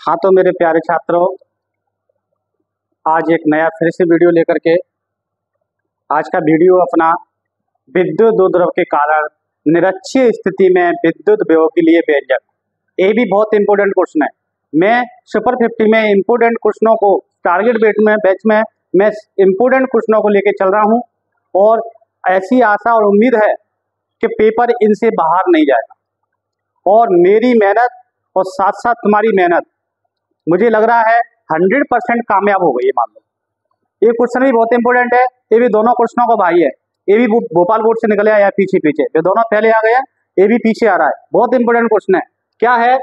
हाँ तो मेरे प्यारे छात्रों, आज एक नया फिर से वीडियो लेकर के आज का वीडियो अपना विद्युत द्वंद्व के कारण निरक्षीय स्थिति में विद्युत विभव के लिए व्यंजक। ये भी बहुत इंपॉर्टेंट क्वेश्चन है। मैं सुपर 50 में इंपॉर्टेंट क्वेश्चनों को टारगेट बैच में मैं इंपॉर्टेंट क्वेश्चनों को लेकर चल रहा हूँ और ऐसी आशा और उम्मीद है कि पेपर इनसे बाहर नहीं जाएगा। और मेरी मेहनत और साथ साथ तुम्हारी मेहनत मुझे लग रहा है 100% कामयाब हो गई है। मान लो ये क्वेश्चन भी बहुत इंपॉर्टेंट है। ये भी दोनों क्वेश्चनों का भाई है। ये भी भोपाल बोर्ड से निकले आया पीछे पीछे, ये दोनों पहले आ गए, ये भी पीछे आ रहा है। बहुत इंपॉर्टेंट क्वेश्चन है। क्या है?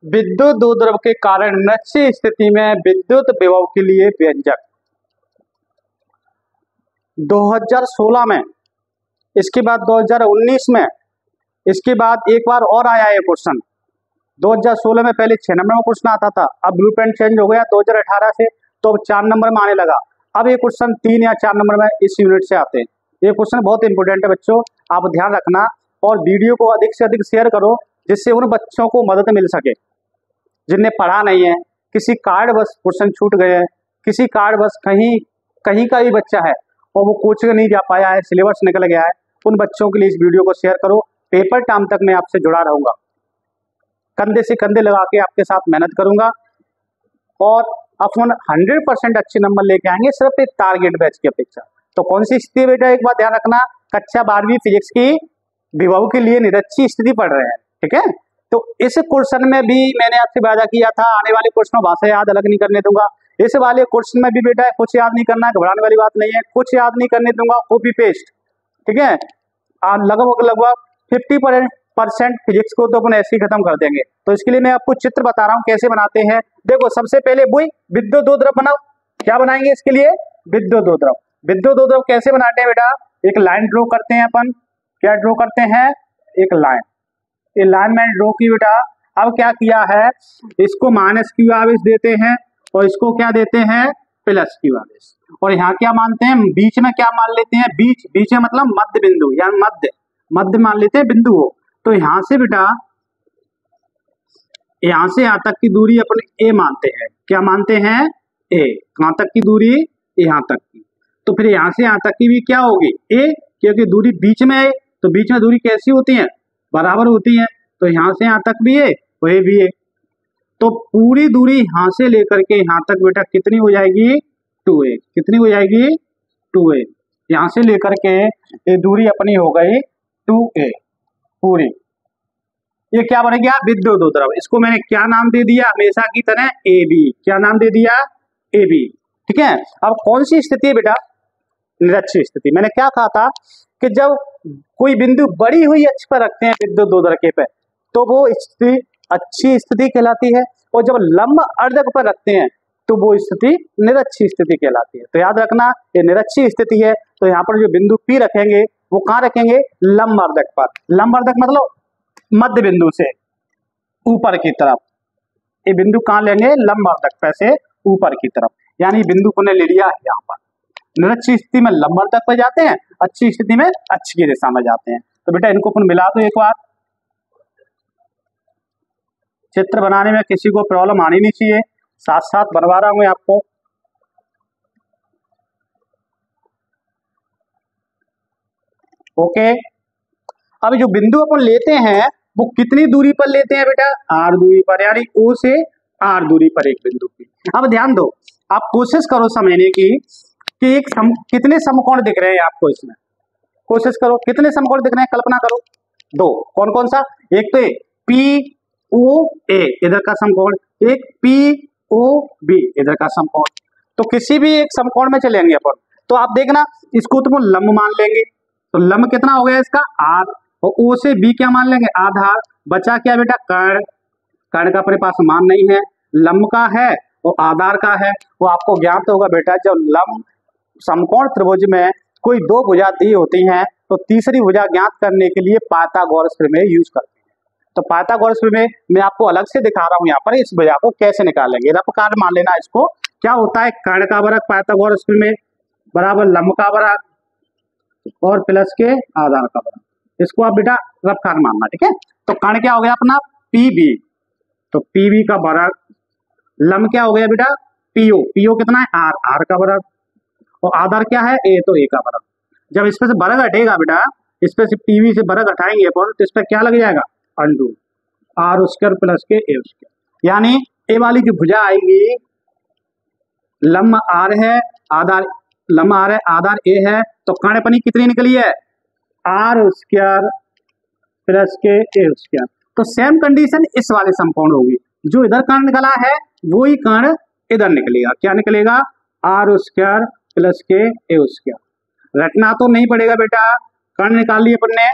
विद्युत द्वंद्व के कारण निरक्षीय स्थिति में विद्युत विभव के लिए व्यंजक। 2016 में, इसके बाद 2019 में, इसके बाद एक बार और आया ये क्वेश्चन। 2016 में पहले 6 नंबर में क्वेश्चन आता था, अब ब्लूप्रिंट चेंज हो गया 2018 से, तो अब 4 नंबर में आने लगा। अब ये क्वेश्चन 3 या 4 नंबर में इस यूनिट से आते हैं। ये क्वेश्चन बहुत इंपॉर्टेंट है बच्चों, आप ध्यान रखना और वीडियो को अधिक से अधिक शेयर करो, जिससे उन बच्चों को मदद मिल सके जिन्हें पढ़ा नहीं है, किसी कार्ड बस क्वेश्चन छूट गए हैं, किसी कार्ड बस कहीं का भी बच्चा है और वो कोचिंग नहीं जा पाया है, सिलेबस निकल गया है, उन बच्चों के लिए इस वीडियो को शेयर करो। पेपर टाइम तक मैं आपसे जुड़ा रहूंगा, कंधे से कंधे लगा के आपके साथ मेहनत करूंगा और अपन 100% अच्छे नंबर लेके आएंगे, सिर्फ एक टारगेट बैच की अपेक्षा। तो कौन सी स्थिति बेटा, एक बात ध्यान रखना, कक्षा 12वीं फिजिक्स की विभव के लिए निरक्षीय स्थिति पढ़ रहे हैं, ठीक है। तो इस क्वेश्चन में भी मैंने आपसे वादा किया था, आने वाले क्वेश्चन भाषा याद अलग नहीं करने दूंगा। इस वाले क्वेश्चन में भी बेटा कुछ याद नहीं करना, घबराने वाली बात नहीं है, कुछ याद नहीं करने दूंगा, कॉपी पेस्ट, ठीक है। लगभग 50% फिजिक्स को तो अपन ऐसे ही खत्म कर देंगे। तो इसके लिए मैं आपको चित्र बता रहा हूँ कैसे बनाते हैं। देखो, सबसे पहले वही विद्युत द्वंद्व बनाओ। क्या बनाएंगे इसके लिए? विद्युत द्वंद्व। विद्युत द्वंद्व कैसे बनाते हैं बेटा? एक लाइन ड्रॉ करते हैं अपन। क्या ड्रॉ करते हैं? एक लाइन। ये लाइन मैंने ड्रॉ की बेटा। अब क्या किया है, इसको -q आवेश देते हैं और इसको क्या देते हैं? +q आवेश। और यहाँ क्या मानते हैं? बीच में क्या मान लेते हैं? बीच में मतलब मध्य बिंदु या मध्य मान लेते हैं बिंदु हो। तो यहां से बेटा, यहां से यहां तक की दूरी अपन a मानते हैं। क्या मानते हैं? a। कहां तक की दूरी? यहां तक की। तो फिर यहां से यहां तक की भी क्या होगी? a, क्योंकि दूरी बीच में है, तो बीच में दूरी कैसी होती है? बराबर होती है। तो यहां से यहां तक भी है, वही भी है। तो पूरी दूरी यहां से लेकर के यहां तक बेटा कितनी हो जाएगी? 2a। कितनी हो जाएगी? 2a। यहां से लेकर के ये दूरी अपनी हो गई 2a पूरी। ये क्या बन गया? विद्युत द्वंद्व। इसको मैंने क्या नाम दे दिया? हमेशा की तरह AB। क्या नाम दे दिया? AB, ठीक है। अब कौन सी स्थिति है बेटा? निरक्षीय स्थिति। मैंने क्या कहा था कि जब कोई बिंदु बड़ी हुई अक्ष पर रखते हैं विद्युत द्वंद्व के पे, तो वो स्थिति अच्छी स्थिति कहलाती है, और जब लंब अर्धक पर रखते हैं तो वो स्थिति निरक्षीय स्थिति कहलाती है। तो याद रखना, ये निरक्षीय स्थिति है। तो यहाँ पर जो बिंदु P रखेंगे वो कहाँ रखेंगे? लंब अर्धक पर। लंब अर्धक मतलब मध्य बिंदु से ऊपर की तरफ। ये बिंदु कहाँ लेंगे? लंब अर्धक पर से ऊपर की तरफ। यानी बिंदु को ने ले लिया यहाँ पर। निरक्षीय स्थिति में लंब अर्धक पर जाते हैं, अच्छी स्थिति में अक्ष की दिशा में जाते हैं। तो बेटा इनको अपन मिला दो एक बार। चित्र बनाने में किसी को प्रॉब्लम आनी नहीं चाहिए, साथ साथ बनवा रहा हूं आपको। ओके। अब जो बिंदु अपन लेते हैं वो कितनी दूरी पर लेते हैं बेटा? r दूरी पर, यानी O से r दूरी पर एक बिंदु की। अब ध्यान दो, आप कोशिश करो समझने की कि कितने समकोण दिख रहे हैं आपको इसमें। कोशिश करो, कितने समकोण दिख रहे हैं? कल्पना करो। 2। कौन कौन सा? एक तो POA इधर का समकोण, एक POB इधर का समकोण। तो किसी भी एक समकोण में चलेंगे अपन, तो आप देखना इसको तुम लंब मान लेंगे। तो लंब कितना हो गया इसका? r। और O से B क्या मान लेंगे? आधार। बचा क्या बेटा? कर्ण। कर्ण का अपने पास मान नहीं है, लंब का है और आधार का है। वो आपको ज्ञात होगा बेटा, जब लंब समकोण त्रिभुज में कोई 2 भुजा दी होती हैं तो तीसरी भुजा ज्ञात करने के लिए पाइथागोरस प्रमेय यूज करते हैं। तो पाइथागोरस प्रमेय मैं आपको अलग से दिखा रहा हूं यहाँ पर, इस भुजा को कैसे निकालेंगे। रफ कार्ड मान लेना इसको। क्या होता है? कर्ण का वर्ग पाइथागोरस प्रमेय बराबर लंब का वर्ग और प्लस के आधार का वर्ग। इसको आप बेटा रफ कार्ड मानना, ठीक है। तो कर्ण क्या हो गया अपना? PB। तो PB का वर्ग लम क्या हो गया बेटा, पीओ, पीओ कितना है आर, आर का वर्ग, और आधार क्या है ए, तो ए का वर्ग। जब इसमें से वर्ग हटेगा बेटा, इस पे से पीवी से वर्ग हटाएंगे अपन, तो इस पर क्या लग जाएगा अंडू आर स्क्वायर प्लस के ए स्क्वायर, यानी ए वाली जो भुजा आएगी, लम आर है, आधार लम आर है, आधार ए है, तो कर्णपनी कितनी निकली है आर स्क्वायर प्लस के ए स्क्वायर। तो सेम कंडीशन इस वाले समकोण होगी, जो इधर कर्ण निकला है वही कर्ण इधर निकलेगा, क्या निकलेगा आर स्क्वायर प्लस के ए स्क्वायर। रटना तो नहीं पड़ेगा बेटा, कर्ण निकाल लिए अपन ने,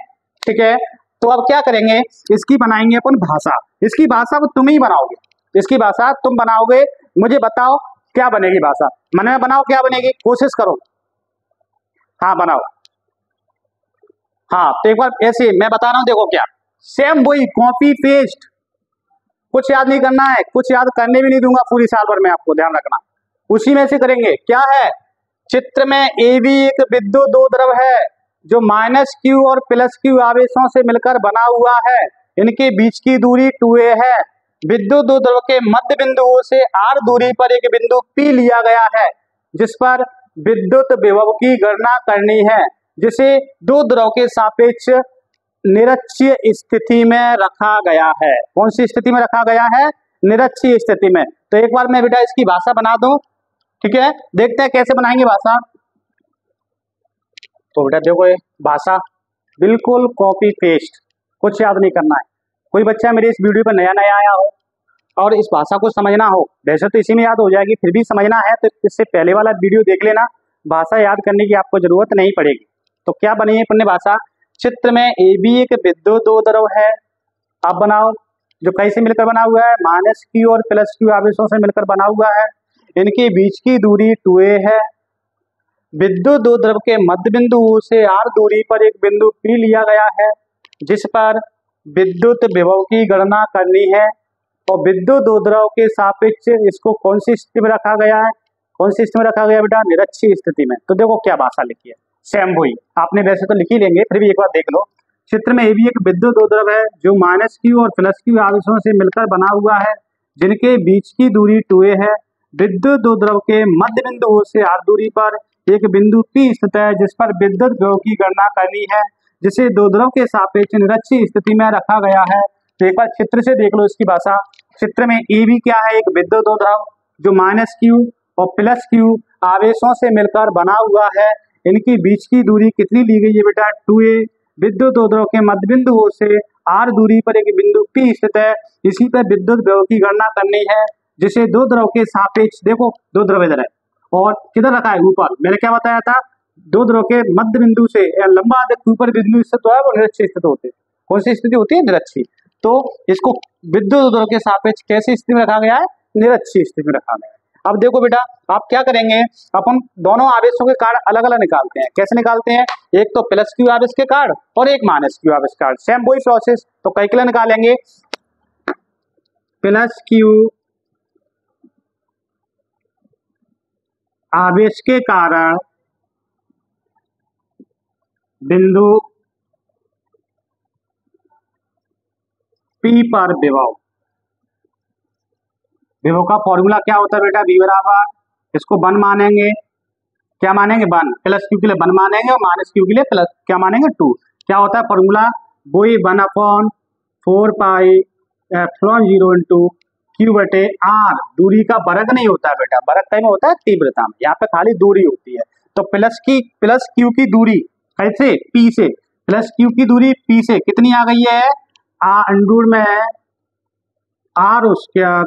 ठीक है। तो अब क्या करेंगे, इसकी बनाएंगे अपन भाषा, इसकी भाषा वो तुम ही बनाओगे, इसकी भाषा तुम बनाओगे, मुझे बताओ क्या बनेगी भाषा, मन में बनाओ क्या बनेगी, कोशिश करो, हाँ बनाओ। हाँ तो एक बार ऐसे मैं बता रहा हूं, देखो क्या, सेम वही कॉपी पेस्ट, कुछ याद नहीं करना है, कुछ याद करने भी नहीं दूंगा पूरी साल भर में, आपको ध्यान रखना, उसी में से करेंगे। क्या है, चित्र में ए भी एक विद्युत दो द्रव है जो माइनस क्यू और प्लस क्यू आवेशों से मिलकर बना हुआ है, इनके बीच की दूरी 2a है। विद्युत दो द्रव के मध्य बिंदुओं से r दूरी पर एक बिंदु P लिया गया है जिस पर विद्युत विभव की गणना करनी है, जिसे दो द्रव के सापेक्ष निरक्षीय स्थिति में रखा गया है। कौन सी स्थिति में रखा गया है, निरक्षीय स्थिति में। तो एक बार मैं बेटा इसकी भाषा बना दूं, ठीक है, देखते हैं कैसे बनाएंगे भाषा। तो बेटा देखो ये भाषा बिल्कुल कॉपी पेस्ट, कुछ याद नहीं करना है। कोई बच्चा मेरे इस वीडियो पर नया नया आया हो और इस भाषा को समझना हो, वैसे तो इसी में याद हो जाएगी, फिर भी समझना है तो इससे पहले वाला वीडियो देख लेना, भाषा याद करने की आपको जरूरत नहीं पड़ेगी। तो क्या बनी है अपने भाषा, चित्र में ए बी एक विद्युत दो द्रव है, आप बनाओ, जो कैसे मिलकर बना हुआ है, माइनस क्यू और प्लस क्यू आवेशों से मिलकर बना हुआ है, इनके बीच की दूरी 2a है। विद्युत दो द्रव के मध्य बिंदु से r दूरी पर एक बिंदु P लिया गया है जिस पर विद्युत विभव की गणना करनी है, और विद्युत दो द्रव के सापेक्ष इसको कौन सी स्थिति में रखा गया है, कौन सी स्थिति में रखा गया बेटा, निरक्षीय स्थिति में। तो देखो क्या भाषा लिखी है, सेम वही आपने वैसे तो लिख ही लेंगे, फिर भी एक बार देख लो। चित्र में ए भी एक विद्युत दो द्रव है जो माइनस क्यू और प्लस क्यू आवेशों से मिलकर बना हुआ है, जिनके बीच की दूरी 2a है। विद्युत दो द्रव के मध्य बिंदु से r दूरी पर एक बिंदु P स्थित है जिस पर विद्युत विभव की गणना करनी है, जिसे दो द्रव के सापेक्ष निरक्षीय स्थिति में रखा गया है। तो एक बार चित्र से देख लो इसकी भाषा। चित्र में ए भी क्या है, एक विद्युत दो द्रव जो माइनस क्यू और प्लस क्यू आवेशों से मिलकर बना हुआ है, इनकी बीच की दूरी कितनी ली गई है बेटा, 2a। विद्युत दो द्रव के मध्य बिंदुओं से r दूरी पर एक बिंदु P स्थित है, इसी पर विद्युत विभव की गणना करनी है, जिसे दो द्रव के सापेक्ष, देखो दो द्रव इधर है और किधर रखा है ऊपर, मैंने क्या बताया था, दो द्रव के मध्य बिंदु से या लंबा ऊपर बिंदु स्थित है वो निरक्षीय स्थित होते हैं। कौन सी स्थिति होती है, निरक्षीय। तो इसको विद्युत द्रव के सापेक्ष कैसी स्थिति में रखा गया है, निरक्षीय स्थिति में रखा गया है। अब देखो बेटा आप क्या करेंगे, अपन दोनों आवेशों के कार्ड अलग अलग निकालते हैं। कैसे निकालते हैं, एक तो प्लस क्यू आवेश के कार्ड और एक माइनस क्यू आवेश कार्ड, सेम वही प्रोसेस। तो कैलकुलेट निकालेंगे, प्लस क्यू आवेश के कारण बिंदु P पर विभव, विभव का फॉर्मूला क्या होता है बेटा, V बराबर, इसको 1 मानेंगे, क्या मानेंगे 1, प्लस क्यू के लिए 1 मानेंगे और माइनस क्यू के लिए प्लस क्या मानेंगे 2। क्या होता है फॉर्मूला, वही 1/4 पाई एप्सिलॉन 0 इंटू क्यू बटे आर। दूरी का वर्ग नहीं होता है बेटा, वर्ग कहीं में होता है तीव्रता में, यहाँ पे खाली दूरी होती है। तो प्लस क्यू की दूरी कैसे, P से, प्लस क्यू की दूरी P से कितनी आ गई है, अंडूर में आर स्क्वायर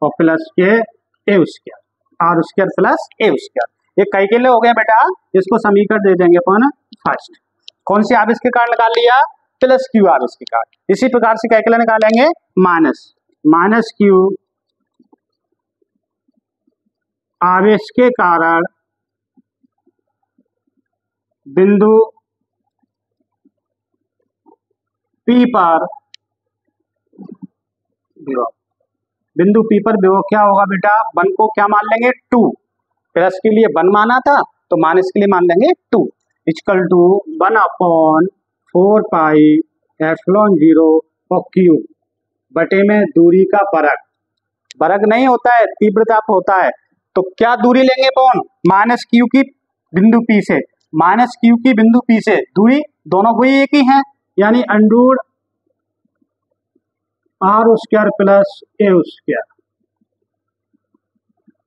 और प्लस के ए स्क्वायर, आर स्क्वायर प्लस ए स्क्वायर। ये कई के लिए हो गया बेटा, इसको समीकरण दे देंगे अपन फर्स्ट। कौन सी आवेश के कारण निकाल लिया, प्लस क्यू आवेश के कारण। इसी प्रकार से क्या निकालेंगे, माइनस क्यू आवेश के कारण बिंदु P पर विभव, बिंदु P पर विभव क्या होगा बेटा, 1 को क्या मान लेंगे 2, प्लस के लिए 1 माना था तो माइनस के लिए मान लेंगे 2, इक्वल टू 1/4 पाई एप्सिलॉन 0 और क्यू बटे में दूरी का फर्क, वर्ग नहीं होता है, तीव्रता पे होता है। तो क्या दूरी लेंगे अपन, माइनस क्यू की बिंदु पी से, माइनस क्यू की बिंदु पी से दूरी दोनों को एक ही है, यानी अंडर आर स्क्वायर प्लस ए स्क्वायर।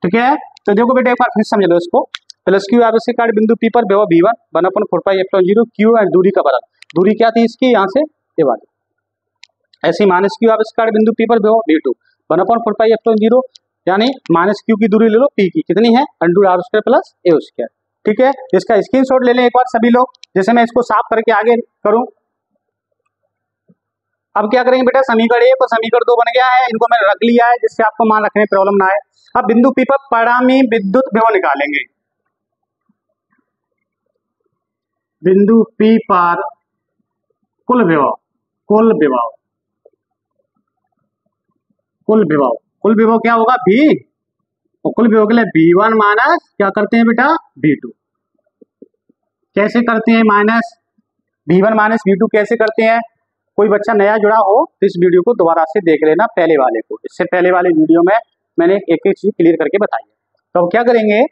ठीक है, तो देखो बेटा एक बार फिर समझ लो इसको, प्लस क्यू आर उसके कारण बिंदु पी पर विभव V1 one upon 4π/0 Q and दूरी का वर्ग, दूरी क्या थी इसकी, यहाँ से ये वाली, ऐसी माइनस क्यू आर उसके कारण बिंदु पी पर विभव V2 वन अपन 4π/0, यानी माइनस क्यू की दूरी ले लो पी की, कितनी है, अंडर आर स्क्वायर प्लस ए स्क्वायर। ठीक है, इसका स्क्रीनशॉट ले लें एक बार सभी लोग, जैसे मैं इसको साफ करके आगे करूं। अब क्या करेंगे बेटा, समीकरण 1 और समीकरण 2 बन गया है, इनको मैंने रख लिया है जिससे आपको मान रखने में प्रॉब्लम ना आए। अब बिंदु पी पर परिणामी विद्युत विभव निकालेंगे, बिंदु पी पर कुल विभव, कुल विभव, कुल विभव, कुल विभव क्या होगा V, और कुल विभव के लिए V1 माइनस क्या करते हैं बेटा V2। कैसे करते हैं माइनस V1 माइनस V2 कैसे करते हैं, कोई बच्चा नया जुड़ा हो तो इस वीडियो को दोबारा से देख लेना, पहले वाले को, इससे पहले वाले वीडियो में मैंने एक एक चीज क्लियर करके बताई है। तो अब क्या करेंगे,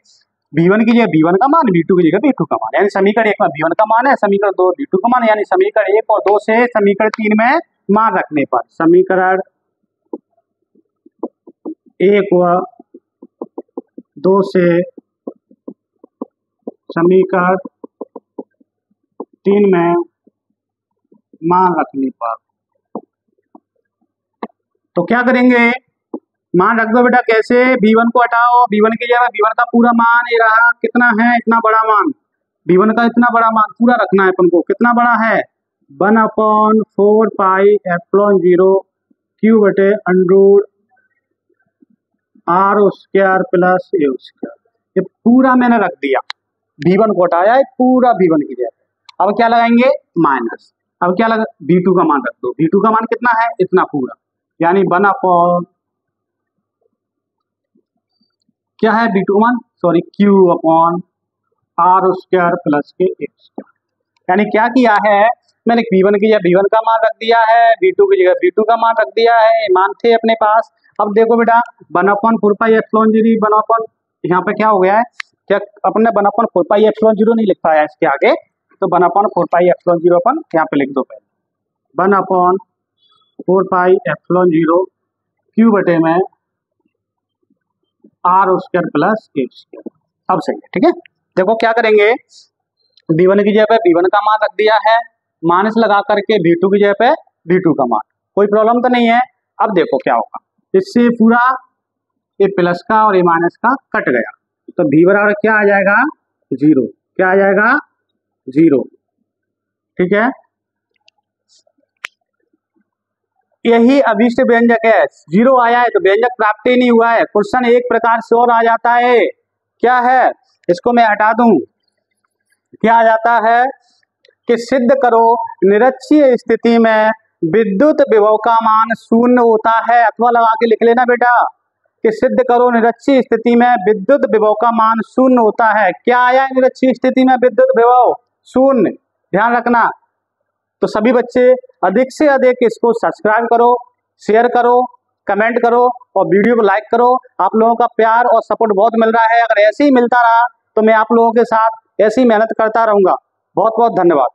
V1 की जगह V1 का मान, V2 की जगह V2 का मान, यानी समीकरण 1 में V1 का मान है, समीकरण 2 V2 का मान, यानी समीकरण 1 और 2 से समीकरण 3 में मान रखने पर समीकरण 1 व 2 से समीकरण 3 में मान रखने पर, तो क्या करेंगे, मान रख दो बेटा, कैसे, V1 को हटाओ, V1 की जगह V1 का पूरा मान ये रहा, कितना है, इतना बड़ा मान, V1 का इतना बड़ा मान पूरा रखना है अपन को, कितना बड़ा है, 1/4π/0 क्यू बटे अंडर आर स्क्वायर प्लस ए स्क्वायर, ये पूरा मैंने रख दिया, V1 को हटाया है पूरा V1 की जगह। अब क्या लगाएंगे माइनस, अब क्या लगा, V2 का मान रख दो, V2 का मान कितना है, इतना पूरा, यानी 1 क्या है V2 मान, sorry Q upon r square plus के ए स्क्वायर, यानी क्या किया है मैंने, V1 की जगह V1 का मान रख दिया है, V2 की जगह V2 का मान रख दिया है, मान थे अपने पास। अब देखो बेटा 1/4π/0 1 यहाँ पे क्या हो गया है, क्या अपन ने 1/4π/0 नहीं लिख पाया इसके आगे, तो 1/4π/0 अपन यहाँ पे लिख दो, पहले 1/4π/0 क्यू बटे में आर स्क्वायर प्लस ए स्क्वायर। अब सही है, ठीक है। देखो क्या करेंगे, V1 की जगह पे V1 का मान रख दिया है, माइनस लगा करके V2 की जगह पे V2 का मान, कोई प्रॉब्लम तो नहीं है। अब देखो क्या होगा, इससे पूरा ये प्लस का और ये माइनस का कट गया, तो V बराबर क्या आ जाएगा 0, क्या आ जाएगा 0, ठीक है। यही अभिष्ट व्यंजक है, 0 आया है तो व्यंजक प्राप्त ही नहीं हुआ है। क्वेश्चन एक प्रकार से और आ जाता है, क्या है, इसको मैं हटा दूं, क्या आ जाता है कि सिद्ध करो निरक्षीय स्थिति में विद्युत विभव का मान शून्य होता है, अथवा लगा के लिख लेना बेटा कि सिद्ध करो निरक्षीय स्थिति में विद्युत विभव का मान शून्य होता है। क्या आया है निरक्षीय स्थिति में विद्युत विभव शून्य, ध्यान रखना। तो सभी बच्चे अधिक से अधिक इसको सब्सक्राइब करो, शेयर करो, कमेंट करो और वीडियो को लाइक करो। आप लोगों का प्यार और सपोर्ट बहुत मिल रहा है, अगर ऐसे ही मिलता रहा तो मैं आप लोगों के साथ ऐसी मेहनत करता रहूंगा। बहुत बहुत धन्यवाद।